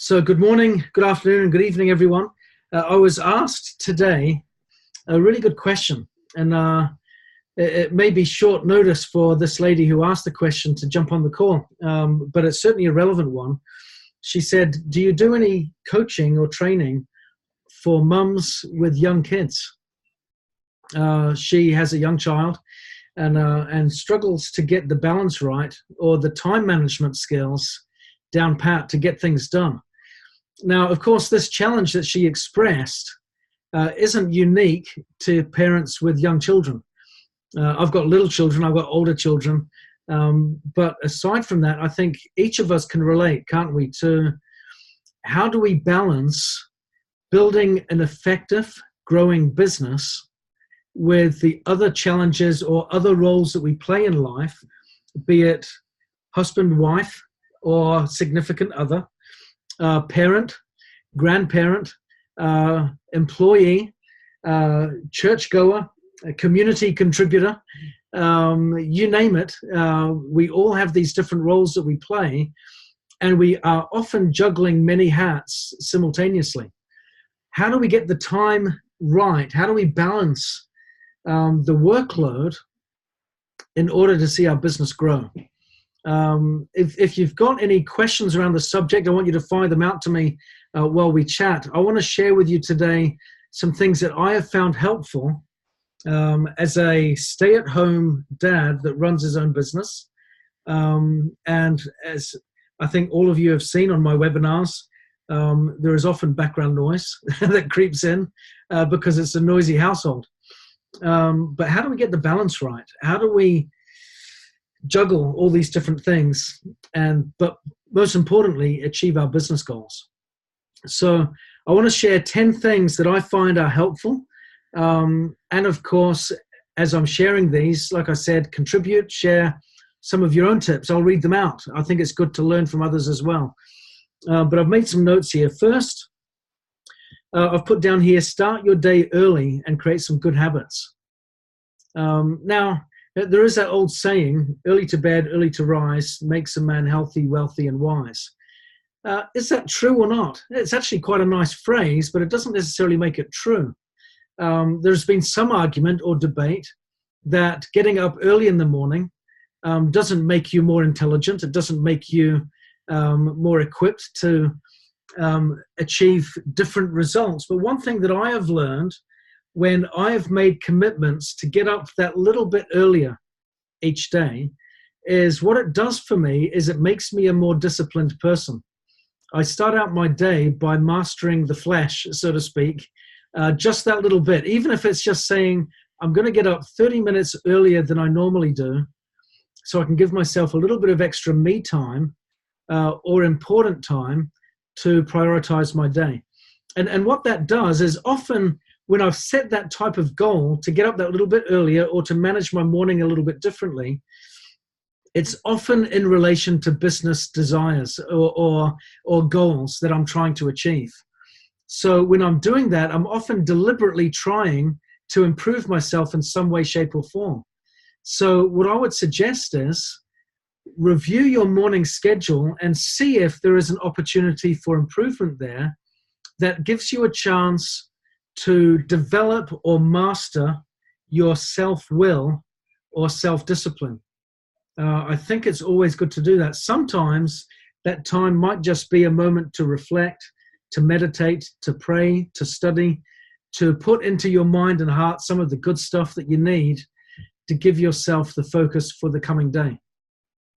So good morning, good afternoon, and good evening, everyone. I was asked today a really good question, and it may be short notice for this lady who asked the question to jump on the call, but it's certainly a relevant one. She said, do you do any coaching or training for mums with young kids? She has a young child and struggles to get the balance right or the time management skills down pat to get things done. Now, of course, this challenge that she expressed isn't unique to parents with young children. I've got little children, I've got older children. But aside from that, I think each of us can relate, can't we, to how do we balance building an effective, growing business with the other challenges or other roles that we play in life, be it husband, wife, or significant other, parent, grandparent, employee, churchgoer, community contributor, you name it. We all have these different roles that we play, and we are often juggling many hats simultaneously. How do we get the time right? How do we balance the workload in order to see our business grow? If you've got any questions around the subject, I want you to fire them out to me while we chat. I want to share with you today some things that I have found helpful as a stay-at-home dad that runs his own business. And as I think all of you have seen on my webinars, there is often background noise that creeps in because it's a noisy household. But how do we get the balance right? How do we juggle all these different things but most importantly, achieve our business goals? So I want to share 10 things that I find are helpful. And of course, as I'm sharing these, like I said, contribute, share some of your own tips. I'll read them out. I think it's good to learn from others as well. But I've made some notes here. First, I've put down here, start your day early and create some good habits. Now, there is that old saying, early to bed, early to rise, makes a man healthy, wealthy, and wise. Is that true or not? It's actually quite a nice phrase, but it doesn't necessarily make it true. There's been some argument or debate that getting up early in the morning doesn't make you more intelligent. It doesn't make you more equipped to achieve different results. But one thing that I have learned when I have made commitments to get up that little bit earlier each day is what it does for me is it makes me a more disciplined person. I start out my day by mastering the flesh, so to speak, just that little bit, even if it's just saying I'm going to get up 30 minutes earlier than I normally do so I can give myself a little bit of extra me time or important time to prioritize my day. And what that does is often when I've set that type of goal to get up that little bit earlier or to manage my morning a little bit differently, it's often in relation to business desires or goals that I'm trying to achieve. So when I'm doing that, I'm often deliberately trying to improve myself in some way, shape, or form. So what I would suggest is review your morning schedule and see if there is an opportunity for improvement there that gives you a chance to develop or master your self-will or self-discipline. I think it's always good to do that. Sometimes that time might just be a moment to reflect, to meditate, to pray, to study, to put into your mind and heart some of the good stuff that you need to give yourself the focus for the coming day.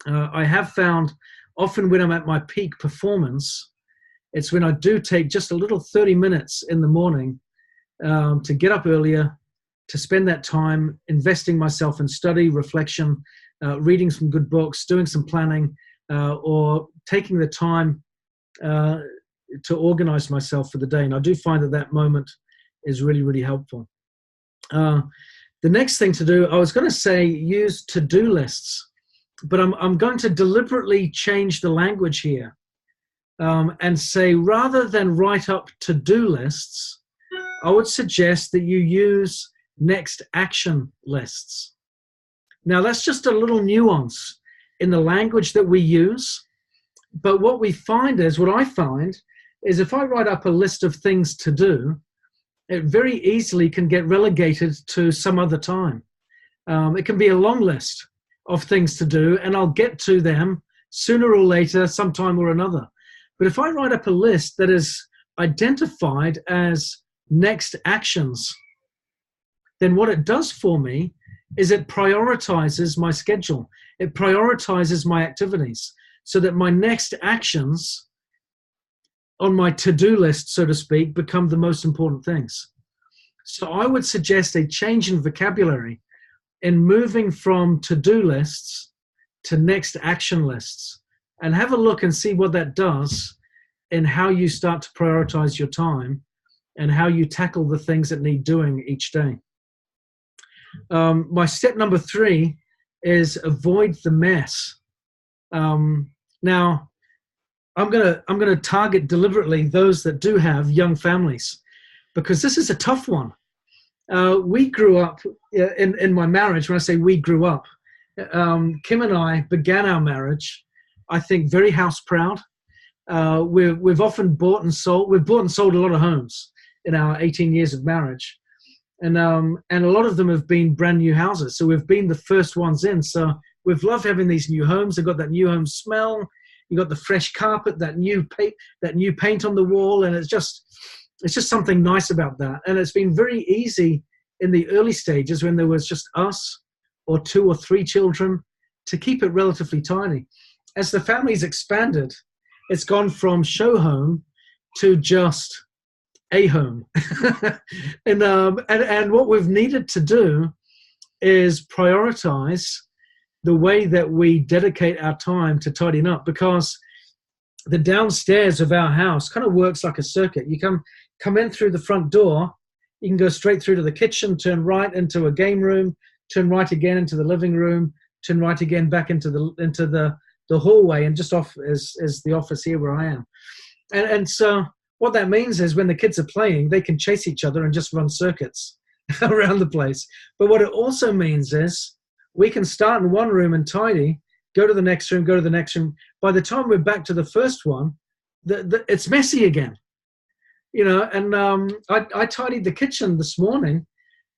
I have found often when I'm at my peak performance, it's when I do take just a little 30 minutes in the morning to get up earlier, to spend that time investing myself in study, reflection, reading some good books, doing some planning, or taking the time to organize myself for the day. And I do find that that moment is really, really helpful. The next thing to do, I was going to say use to-do lists, but I'm going to deliberately change the language here and say rather than write up to-do lists, I would suggest that you use next action lists. Now, that's just a little nuance in the language that we use. But what I find is if I write up a list of things to do, it very easily can get relegated to some other time. It can be a long list of things to do, and I'll get to them sooner or later, sometime or another. But if I write up a list that is identified as next actions, then what it does for me is it prioritizes my schedule. It prioritizes my activities so that my next actions on my to-do list, so to speak, become the most important things. So I would suggest a change in vocabulary in moving from to-do lists to next action lists, and have a look and see what that does in how you start to prioritize your time and how you tackle the things that need doing each day. My step number 3 is avoid the mess. Now, I'm gonna target deliberately those that do have young families, because this is a tough one. We grew up in my marriage. When I say we grew up, Kim and I began our marriage, I think, very house proud. We've often bought and sold. We've bought and sold a lot of homes in our 18 years of marriage, and a lot of them have been brand new houses. So we've been the first ones in. So we've loved having these new homes. They've got that new home smell. You got the fresh carpet, that new paint on the wall, and it's just something nice about that. And it's been very easy in the early stages when there was just us or 2 or 3 children to keep it relatively tidy. As the family's expanded, it's gone from show home to just a home. and what we've needed to do is prioritize the way that we dedicate our time to tidying up, because the downstairs of our house kind of works like a circuit. You come in through the front door, you can go straight through to the kitchen, turn right into a game room, turn right again into the living room, turn right again back into the hallway, and just off is the office here where I am. And so what that means is when the kids are playing, they can chase each other and just run circuits around the place. But what it also means is we can start in one room and tidy, go to the next room, go to the next room. By the time we're back to the first one, it's messy again. And I tidied the kitchen this morning.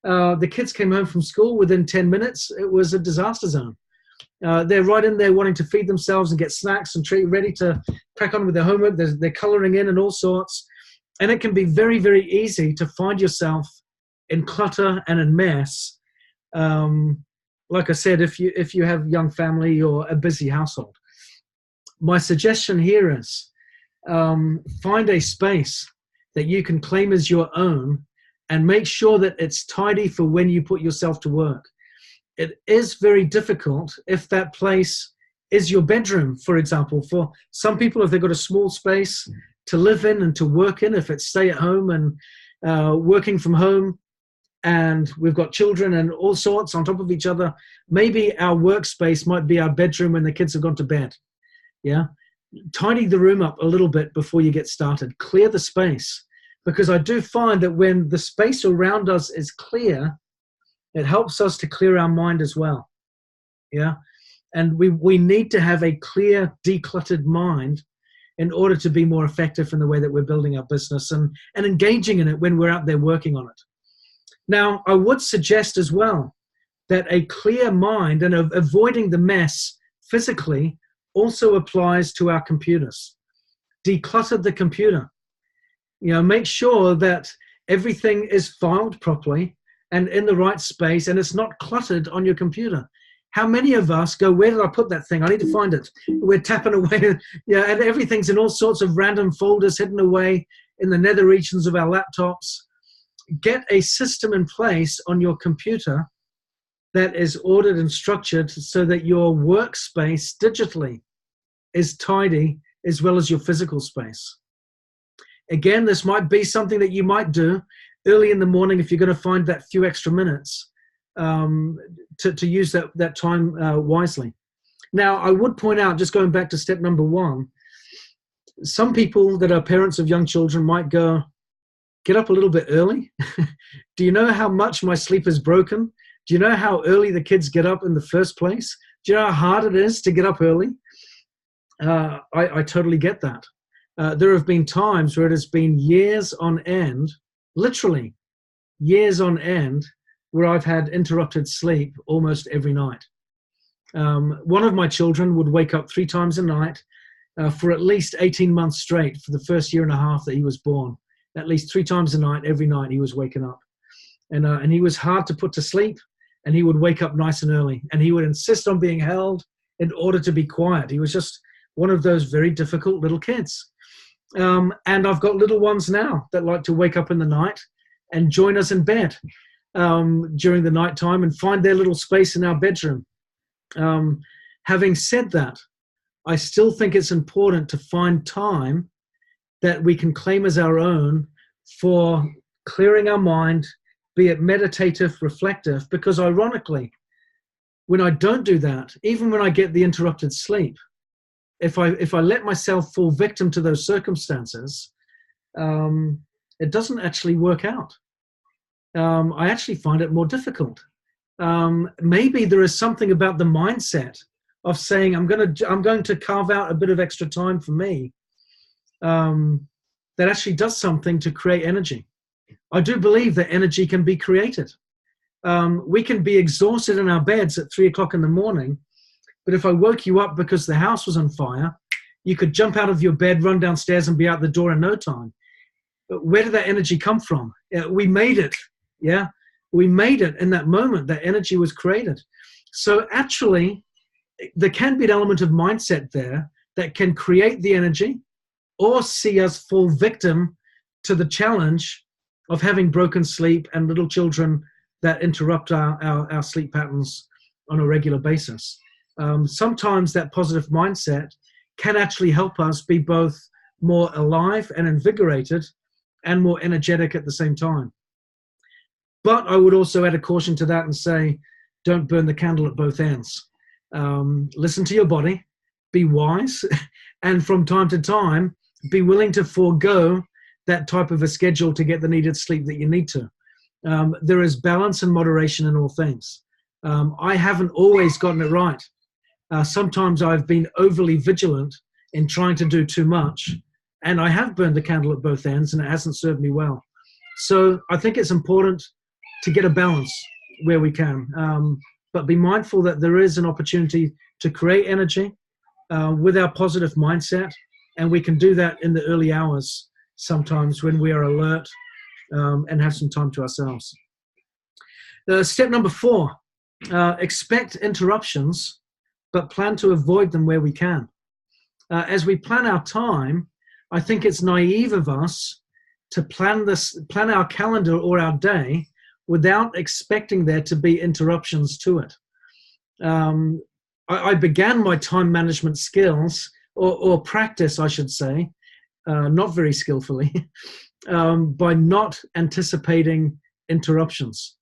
The kids came home from school within 10 minutes. It was a disaster zone. They're right in there wanting to feed themselves and get snacks and ready to crack on with their homework. They're coloring in and all sorts. And it can be very, very easy to find yourself in clutter and in mess. Like I said, if you have a young family or a busy household. My suggestion here is find a space that you can claim as your own and make sure that it's tidy for when you put yourself to work. It is very difficult if that place is your bedroom, for example. For some people, if they've got a small space to live in and to work in, if it's stay at home and working from home, and we've got children and all sorts on top of each other, maybe our workspace might be our bedroom when the kids have gone to bed. Yeah. Tidy the room up a little bit before you get started. Clear the space, because I do find that when the space around us is clear, it helps us to clear our mind as well. Yeah. And we need to have a clear, decluttered mind in order to be more effective in the way that we're building our business and engaging in it when we're out there working on it. Now, I would suggest as well that a clear mind and avoiding the mess physically also applies to our computers. Declutter the computer. Make sure that everything is filed properly and in the right space, and it's not cluttered on your computer. How many of us go, where did I put that thing? I need to find it. We're tapping away, and everything's in all sorts of random folders hidden away in the nether regions of our laptops. Get a system in place on your computer that is ordered and structured so that your workspace digitally is tidy as well as your physical space. Again, this might be something that you might do early in the morning if you're going to find that few extra minutes to use that time wisely. Now, I would point out, just going back to step number 1, some people that are parents of young children might go, get up a little bit early. Do you know how much my sleep is broken? Do you know how early the kids get up in the first place? Do you know how hard it is to get up early? I totally get that. There have been times where it has been years on end, literally years on end, where I've had interrupted sleep almost every night. One of my children would wake up 3 times a night for at least 18 months straight for the first year and a half that he was born. At least 3 times a night, every night he was waking up. And he was hard to put to sleep, and he would wake up nice and early, and he would insist on being held in order to be quiet. He was just one of those very difficult little kids. And I've got little ones now that like to wake up in the night and join us in bed during the night time and find their little space in our bedroom. Having said that, I still think it's important to find time that we can claim as our own for clearing our mind, be it meditative, reflective, because ironically, when I don't do that, even when I get the interrupted sleep, if I let myself fall victim to those circumstances, it doesn't actually work out. I actually find it more difficult. Maybe there is something about the mindset of saying I'm going to carve out a bit of extra time for me that actually does something to create energy. I do believe that energy can be created. We can be exhausted in our beds at 3 o'clock in the morning, but if I woke you up because the house was on fire, you could jump out of your bed, run downstairs, and be out the door in no time. But where did that energy come from? We made it. Yeah, we made it in that moment. That energy was created. So actually, there can be an element of mindset there that can create the energy or see us fall victim to the challenge of having broken sleep and little children that interrupt our sleep patterns on a regular basis. Sometimes that positive mindset can actually help us be both more alive and invigorated and more energetic at the same time. But I would also add a caution to that and say, don't burn the candle at both ends. Listen to your body, be wise, and from time to time, be willing to forego that type of a schedule to get the needed sleep that you need to. There is balance and moderation in all things. I haven't always gotten it right. Sometimes I've been overly vigilant in trying to do too much, and I have burned the candle at both ends, and it hasn't served me well. So I think it's important to get a balance where we can, but be mindful that there is an opportunity to create energy with our positive mindset, and we can do that in the early hours sometimes when we are alert and have some time to ourselves. Step number 4, expect interruptions, but plan to avoid them where we can. As we plan our time, I think it's naive of us to plan our calendar or our day without expecting there to be interruptions to it. I began my time management skills, or practice, I should say, not very skillfully, by not anticipating interruptions.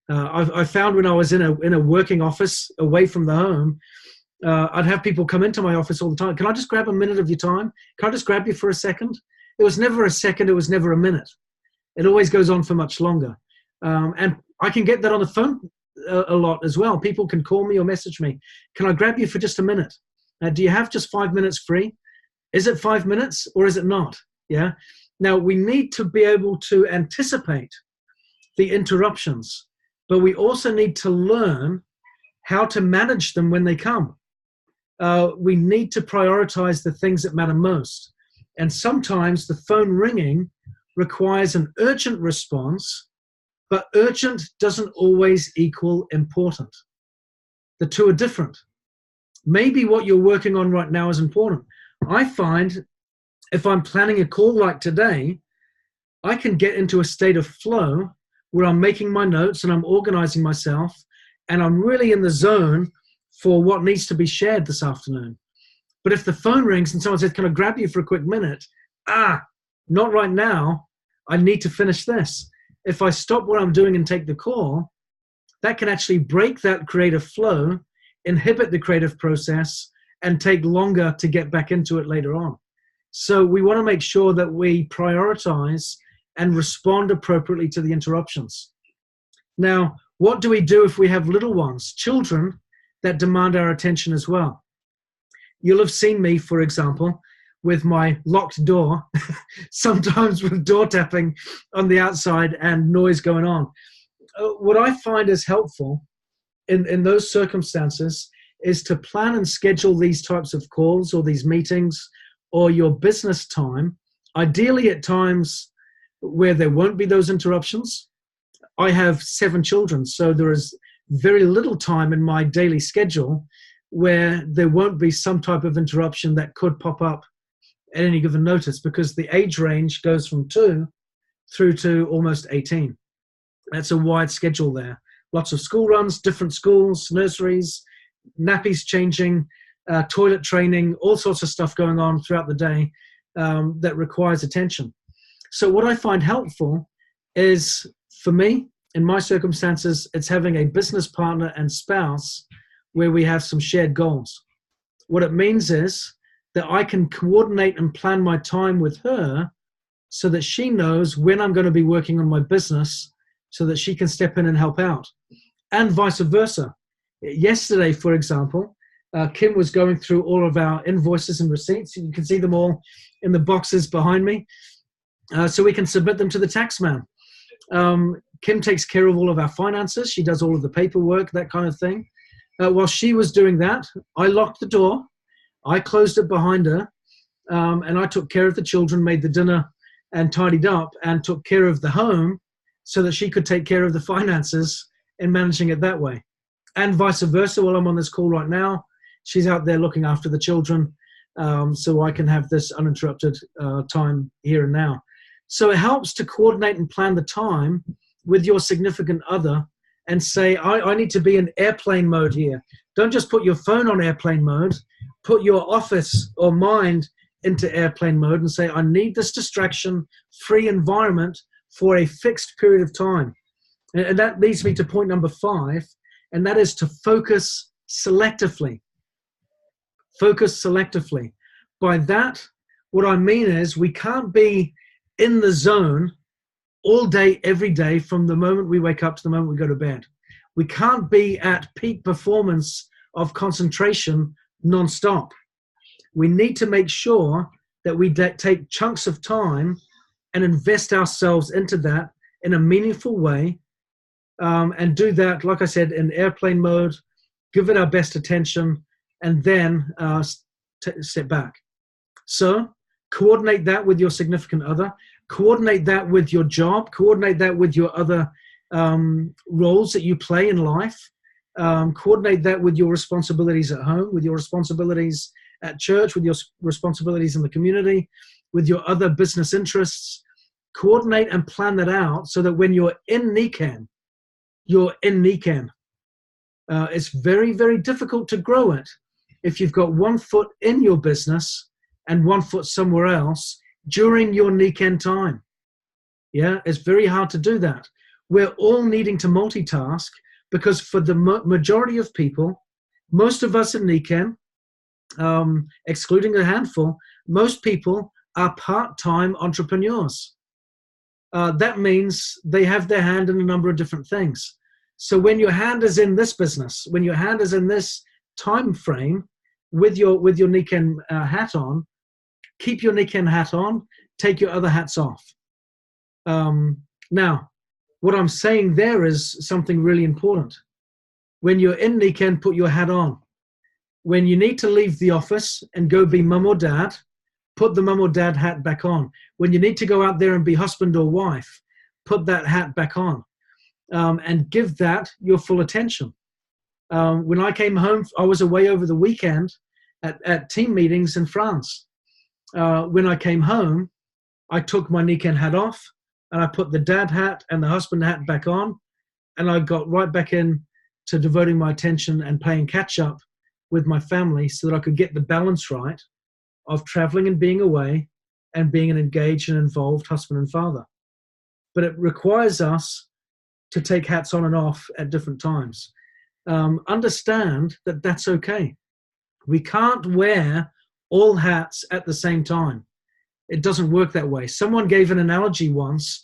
I found when I was in a working office away from the home, I'd have people come into my office all the time. Can I just grab a minute of your time? Can I just grab you for a second? It was never a second. It was never a minute. It always goes on for much longer. And I can get that on the phone a lot as well. People can call me or message me. Can I grab you for just a minute? Do you have just 5 minutes free? Is it 5 minutes or is it not? Yeah. Now we need to be able to anticipate the interruptions, but we also need to learn how to manage them when they come. We need to prioritize the things that matter most. And sometimes the phone ringing requires an urgent response, but urgent doesn't always equal important. The two are different. Maybe what you're working on right now is important. I find if I'm planning a call like today, I can get into a state of flow where I'm making my notes and I'm organizing myself and I'm really in the zone for what needs to be shared this afternoon. But if the phone rings and someone says, can I grab you for a quick minute? Not right now. I need to finish this. If I stop what I'm doing and take the call, that can actually break that creative flow, inhibit the creative process, and take longer to get back into it later on. So we want to make sure that we prioritize and respond appropriately to the interruptions. Now, what do we do if we have little ones, children that demand our attention as well? You'll have seen me, for example, with my locked door, sometimes with door tapping on the outside and noise going on. What I find is helpful in those circumstances is to plan and schedule these types of calls or these meetings or your business time, ideally at times where there won't be those interruptions. I have 7 children, so there is very little time in my daily schedule where there won't be some type of interruption that could pop up at any given notice, because the age range goes from 2 through to almost 18. That's a wide schedule there. Lots of school runs, different schools, nurseries, nappies changing, toilet training, all sorts of stuff going on throughout the day that requires attention. So what I find helpful is, for me, in my circumstances, it's having a business partner and spouse where we have some shared goals. What it means is that I can coordinate and plan my time with her so that she knows when I'm going to be working on my business so that she can step in and help out, and vice versa. Yesterday, for example, Kim was going through all of our invoices and receipts. You can see them all in the boxes behind me, so we can submit them to the tax man. Kim takes care of all of our finances. She does all of the paperwork, that kind of thing. While she was doing that, I locked the door, I closed it behind her, and I took care of the children, made the dinner and tidied up and took care of the home so that she could take care of the finances and managing it that way. And vice versa, while I'm on this call right now, she's out there looking after the children, so I can have this uninterrupted time here and now. So it helps to coordinate and plan the time with your significant other and say, I need to be in airplane mode here. Don't just put your phone on airplane mode. Put your office or mind into airplane mode and say, I need this distraction-free environment for a fixed period of time. And that leads me to point number 5, and that is to focus selectively. Focus selectively. By that, what I mean is we can't be in the zone all day, every day, from the moment we wake up to the moment we go to bed. We can't be at peak performance of concentration non-stop. We need to make sure that we take chunks of time and invest ourselves into that in a meaningful way, and do that, like I said, in airplane mode, give it our best attention, and then step back. So coordinate that with your significant other, coordinate that with your job, coordinate that with your other roles that you play in life, coordinate that with your responsibilities at home, with your responsibilities at church, with your responsibilities in the community, with your other business interests. Coordinate and plan that out so that when you're in Nikan, you're in Nikan. It's very, very difficult to grow it if you've got one foot in your business and one foot somewhere else during your Nikan time. Yeah, it's very hard to do that. We're all needing to multitask because for the majority of people, most of us in Nikan, excluding a handful, most people are part-time entrepreneurs. That means they have their hand in a number of different things. So when your hand is in this business, when your hand is in this time frame with your Nikan hat on, keep your Nikan hat on, take your other hats off. Now, what I'm saying there is something really important. When you're in Nikan, put your hat on. When you need to leave the office and go be mum or dad, put the mum or dad hat back on. When you need to go out there and be husband or wife, put that hat back on, and give that your full attention. When I came home, I was away over the weekend at team meetings in France. When I came home, I took my Nikan hat off and I put the dad hat and the husband hat back on, and I got right back in to devoting my attention and playing catch up with my family so that I could get the balance right of traveling and being away and being an engaged and involved husband and father. But it requires us to take hats on and off at different times. Understand that that's okay. We can't wear all hats at the same time. It doesn't work that way. Someone gave an analogy once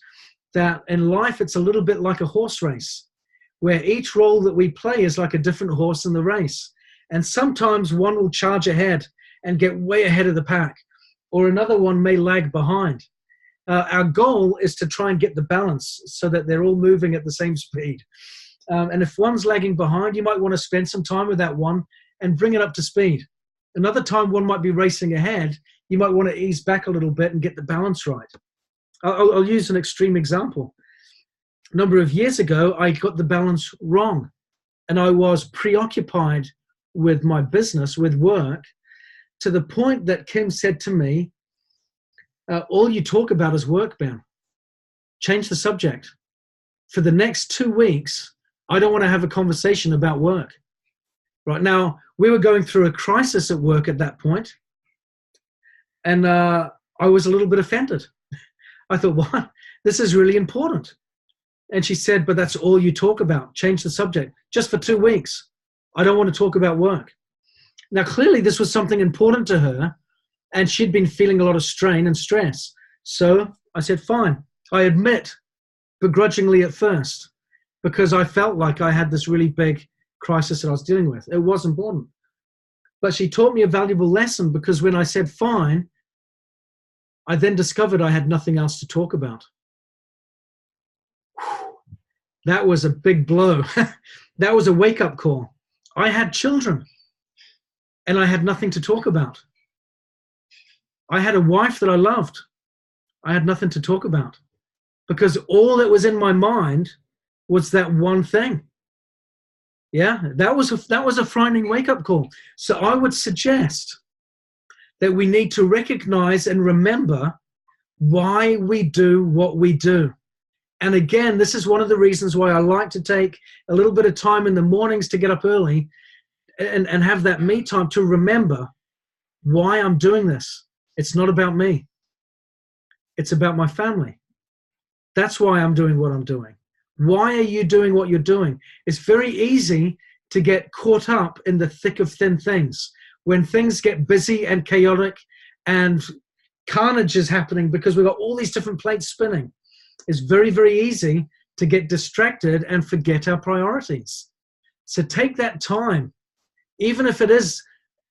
that in life it's a little bit like a horse race, where each role that we play is like a different horse in the race. And sometimes one will charge ahead and get way ahead of the pack, or another one may lag behind. Our goal is to try and get the balance so that they're all moving at the same speed. And if one's lagging behind, you might want to spend some time with that one and bring it up to speed. Another time one might be racing ahead, you might want to ease back a little bit and get the balance right. I'll use an extreme example. A number of years ago, I got the balance wrong, and I was preoccupied with my business, with work, to the point that Kim said to me, all you talk about is work, Ben. Change the subject. For the next 2 weeks, I don't want to have a conversation about work. Right now, we were going through a crisis at work at that point, and I was a little bit offended. I thought, what? This is really important. And she said, but that's all you talk about. Change the subject. Just for 2 weeks. I don't want to talk about work. Now, clearly, this was something important to her, and she'd been feeling a lot of strain and stress. So I said, fine. I admit, begrudgingly at first, because I felt like I had this really big crisis that I was dealing with. It was important. But she taught me a valuable lesson, because when I said fine, I then discovered I had nothing else to talk about. That was a big blow. That was a wake-up call. I had children, and I had nothing to talk about. I had a wife that I loved. I had nothing to talk about, because all that was in my mind was that one thing. Yeah, that was a frightening wake-up call. So I would suggest that we need to recognize and remember why we do what we do. And again, this is one of the reasons why I like to take a little bit of time in the mornings to get up early and have that me time to remember why I'm doing this. It's not about me. It's about my family. That's why I'm doing what I'm doing. Why are you doing what you're doing? It's very easy to get caught up in the thick of thin things. When things get busy and chaotic and carnage is happening because we've got all these different plates spinning, it's very, very easy to get distracted and forget our priorities. So take that time, even if it is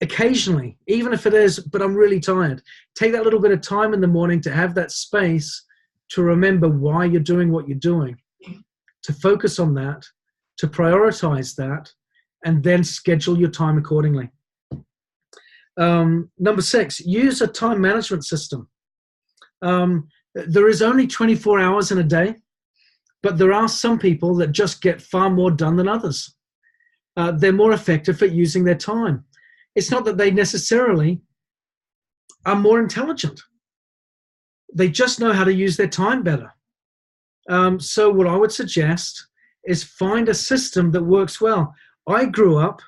occasionally, even if it is, but I'm really tired. Take that little bit of time in the morning to have that space to remember why you're doing what you're doing, to focus on that, to prioritize that, and then schedule your time accordingly. Number 6, use a time management system. There is only 24 hours in a day, but there are some people that just get far more done than others. They're more effective at using their time. It's not that they necessarily are more intelligent. They just know how to use their time better. So what I would suggest is find a system that works well. I grew up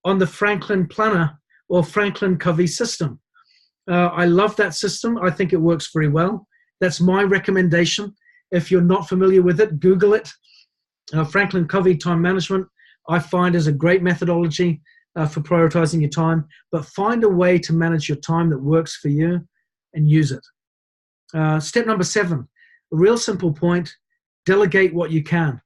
on the Franklin Planner or Franklin Covey system. I love that system. I think it works very well. That's my recommendation. If you're not familiar with it, Google it. Franklin Covey time management, I find, is a great methodology for prioritizing your time, but find a way to manage your time that works for you and use it. Step number 7, a real simple point, delegate what you can.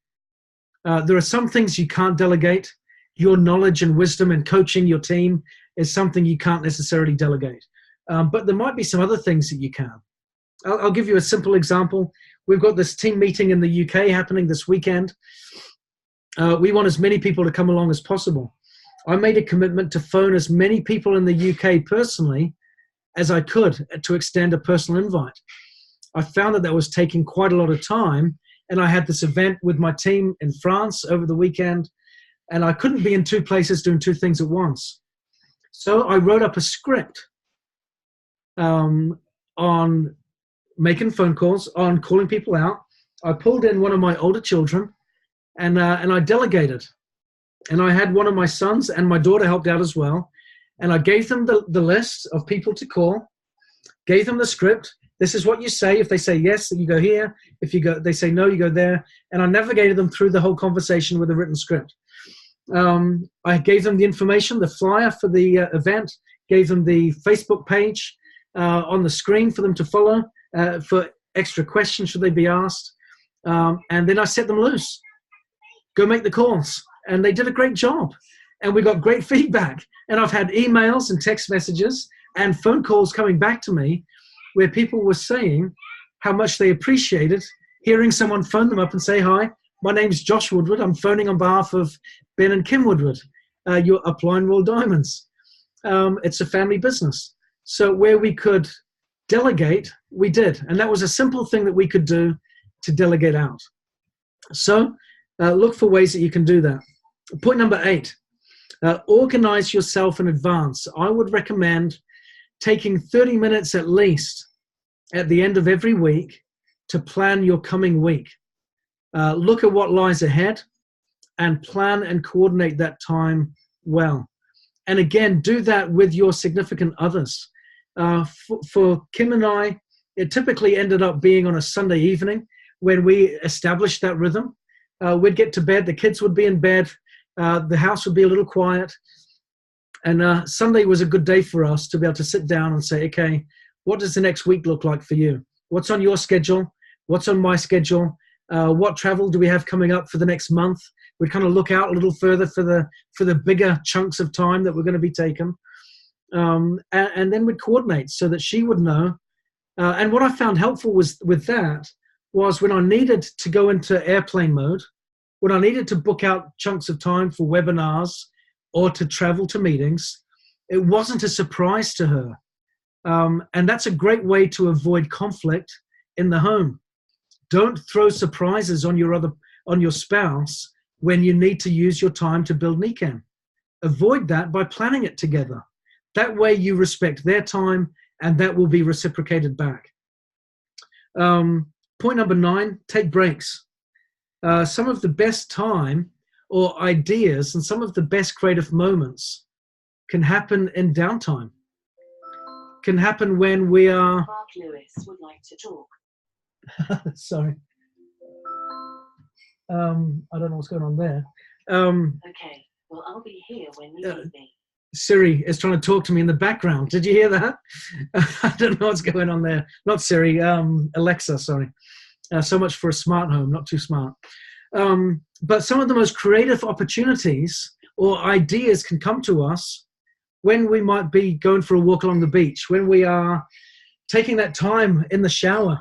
There are some things you can't delegate. Your knowledge and wisdom and coaching your team is something you can't necessarily delegate. But there might be some other things that you can. I'll give you a simple example. We've got this team meeting in the UK happening this weekend. We want as many people to come along as possible. I made a commitment to phone as many people in the UK personally as I could to extend a personal invite. I found that was taking quite a lot of time, and I had this event with my team in France over the weekend, and I couldn't be in 2 places doing 2 things at once. So I wrote up a script on making phone calls, on calling people out. I pulled in one of my older children, and I delegated. And I had one of my sons and my daughter helped out as well. And I gave them the list of people to call, gave them the script. This is what you say. If they say yes, then you go here. If they say no, you go there. And I navigated them through the whole conversation with a written script. I gave them the information, the flyer for the event, gave them the Facebook page on the screen for them to follow for extra questions should they be asked. And then I set them loose. Go make the calls. And they did a great job. And we got great feedback. And I've had emails and text messages and phone calls coming back to me where people were saying how much they appreciated hearing someone phone them up and say, hi, my name's Josh Woodward. I'm phoning on behalf of Ben and Kim Woodward. You're Upline Royal Diamonds. It's a family business. So where we could delegate, we did. And that was a simple thing that we could do to delegate out. So look for ways that you can do that. Point number 8, organize yourself in advance. I would recommend taking 30 minutes at least at the end of every week to plan your coming week. Look at what lies ahead and plan and coordinate that time well. And again, do that with your significant others. For Kim and I, it typically ended up being on a Sunday evening when we established that rhythm. We'd get to bed, the kids would be in bed, the house would be a little quiet. And Sunday was a good day for us to be able to sit down and say, okay, what does the next week look like for you? What's on your schedule? What's on my schedule? What travel do we have coming up for the next month? We'd kind of look out a little further for the bigger chunks of time that we're going to be taking. And then we'd coordinate so that she would know. And what I found helpful with that was when I needed to go into airplane mode, when I needed to book out chunks of time for webinars or to travel to meetings, it wasn't a surprise to her. And that's a great way to avoid conflict in the home. Don't throw surprises on your spouse when you need to use your time to build NECAM. Avoid that by planning it together. That way you respect their time and that will be reciprocated back. Point number 9, take breaks. Some of the best time or ideas and some of the best creative moments can happen in downtime. Can happen when we are... Mark Lewis would like to talk. Sorry. I don't know what's going on there. Okay, well, I'll be here when you need me. Siri is trying to talk to me in the background. Did you hear that? I don't know what's going on there. Not Siri, Alexa, sorry. So much for a smart home, not too smart. But some of the most creative opportunities or ideas can come to us when we might be going for a walk along the beach, when we are taking that time in the shower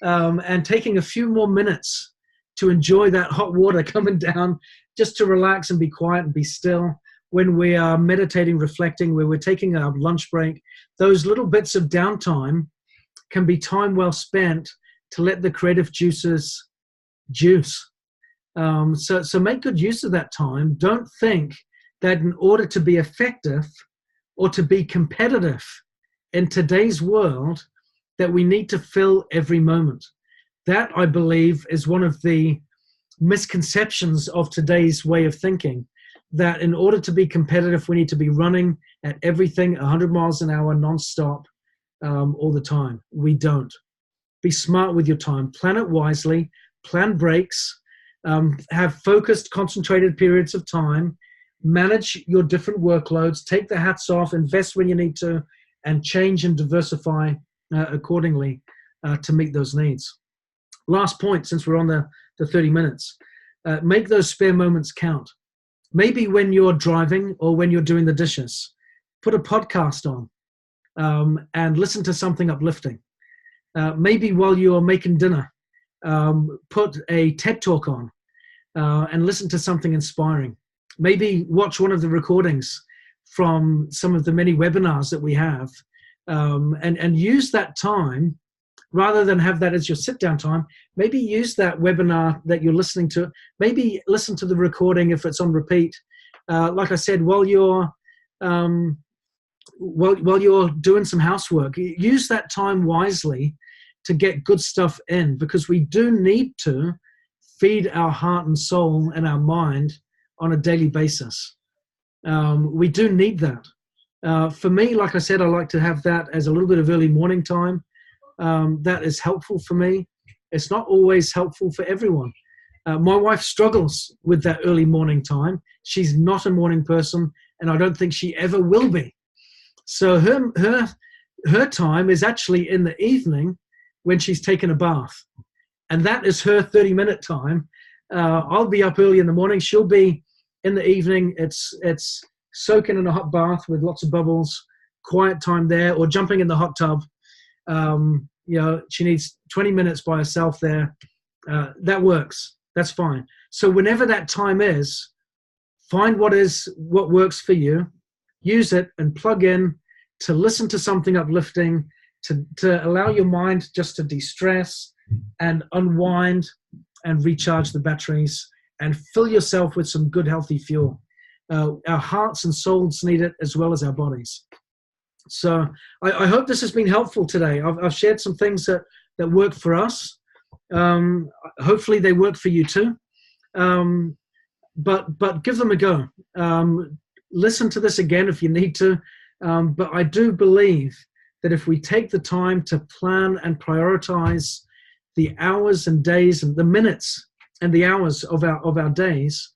and taking a few more minutes to enjoy that hot water coming down, just to relax and be quiet and be still. When we are meditating, reflecting, where we're taking a lunch break, those little bits of downtime can be time well spent to let the creative juices juice. So make good use of that time. Don't think that in order to be effective or to be competitive in today's world, that we need to fill every moment. That, I believe, is one of the misconceptions of today's way of thinking, that in order to be competitive, we need to be running at everything 100 miles an hour nonstop all the time. We don't. Be smart with your time. Plan it wisely. Plan breaks. Have focused, concentrated periods of time. Manage your different workloads. Take the hats off. Invest when you need to. And change and diversify accordingly to meet those needs. Last point, since we're on the 30 minutes. Make those spare moments count. Maybe when you're driving or when you're doing the dishes, put a podcast on and listen to something uplifting. Maybe while you're making dinner, put a TED Talk on and listen to something inspiring. Maybe watch one of the recordings from some of the many webinars that we have and use that time. Rather than have that as your sit-down time, maybe use that webinar that you're listening to. Maybe listen to the recording if it's on repeat. Like I said, while you're doing some housework, use that time wisely to get good stuff in, because we do need to feed our heart and soul and our mind on a daily basis. We do need that. For me, like I said, I like to have that as a little bit of early morning time. That is helpful for me. It's not always helpful for everyone. My wife struggles with that early morning time. She's not a morning person, and I don't think she ever will be. So her time is actually in the evening when she's taken a bath. And that is her 30-minute time. I'll be up early in the morning. She'll be in the evening. It's soaking in a hot bath with lots of bubbles, quiet time there, or jumping in the hot tub. She needs 20 minutes by herself there. That works. That's fine. So whenever that time is, find what works for you, use it, and plug in to listen to something uplifting, to allow your mind just to de-stress and unwind and recharge the batteries and fill yourself with some good, healthy fuel. Our hearts and souls need it as well as our bodies. So I hope this has been helpful today. I've shared some things that work for us. Hopefully they work for you too. But give them a go. Listen to this again if you need to. But I do believe that if we take the time to plan and prioritize the hours and days and the minutes and the hours of our days,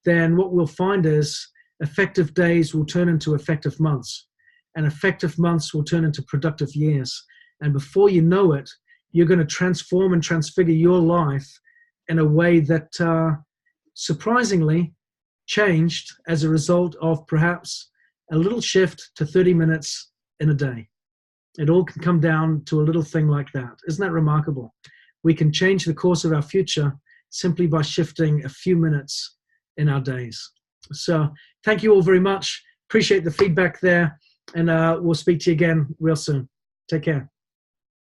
then what we'll find is effective days will turn into effective months, and effective months will turn into productive years. And before you know it, you're going to transform and transfigure your life in a way that surprisingly changed as a result of perhaps a little shift to 30 minutes in a day. It all can come down to a little thing like that. Isn't that remarkable? We can change the course of our future simply by shifting a few minutes in our days. So thank you all very much. Appreciate the feedback there. And we'll speak to you again real soon. Take care.